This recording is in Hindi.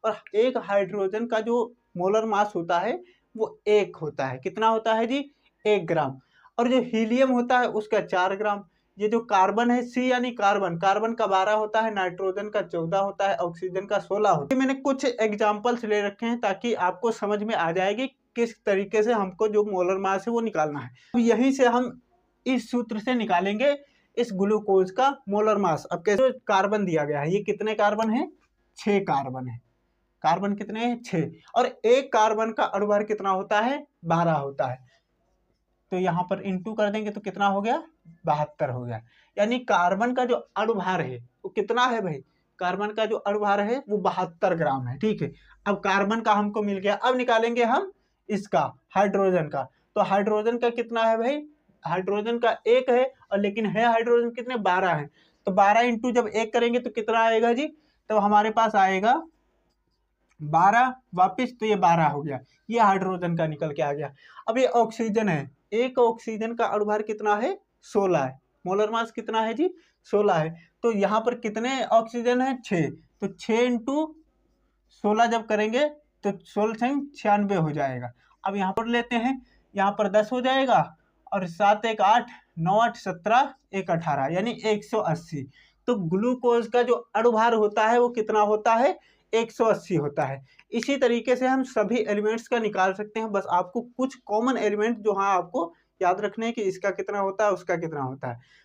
और एक हाइड्रोजन का जो मोलर मास होता है वो 1 होता है। कितना होता है जी? 1 ग्राम। और जो हीलियम होता है उसका 4 ग्राम। ये जो कार्बन है सी यानी कार्बन, कार्बन का 12 होता है, नाइट्रोजन का 14 होता है, ऑक्सीजन का 16 होता है। मैंने कुछ एग्जाम्पल्स ले रखे हैं ताकि आपको समझ में आ जाएगी किस तरीके से हमको जो मोलर मास है वो निकालना है। अब यहीं से हम इस सूत्र से निकालेंगे इस ग्लूकोज का मोलर मास। अब कैसे? कार्बन दिया गया है, ये कितने कार्बन है? 6 कार्बन है। कार्बन कितने हैं? 6। और एक कार्बन का अणुभार कितना होता है? 12 होता है। तो यहाँ पर इंटू कर देंगे तो कितना हो गया? 72 हो गया। यानी कार्बन का जो अणुभार है वो कितना है भाई? कार्बन का जो अणुभार है वो 72 ग्राम है। ठीक है, अब कार्बन का हमको मिल गया। अब निकालेंगे हम इसका, हाइड्रोजन का। तो हाइड्रोजन का कितना है भाई? हाइड्रोजन का 1 है, और लेकिन है हाइड्रोजन कितने? 12 है। तो 12 इंटू जब 1 करेंगे तो कितना आएगा जी? तो हमारे पास आएगा 12 वापिस, तो ये 12 हो गया। ये हाइड्रोजन का निकल के आ गया। अब ये ऑक्सीजन है, एक ऑक्सीजन का अणुभार कितना है? 16 है। मोलर मास कितना है जी? 16 है। तो यहाँ पर कितने ऑक्सीजन है? 6। तो 6 इंटू 16 जब करेंगे तो 16 96 हो जाएगा। अब यहाँ पर लेते हैं, यहाँ पर 10 हो जाएगा, और 7 1 8, 9 8 17, 1 18 यानी 180। तो ग्लूकोज का जो अणुभार होता है वो कितना होता है? 180 होता है। इसी तरीके से हम सभी एलिमेंट्स का निकाल सकते हैं। बस आपको कुछ कॉमन एलिमेंट जो हाँ आपको याद रखने हैं कि इसका कितना होता है, उसका कितना होता है।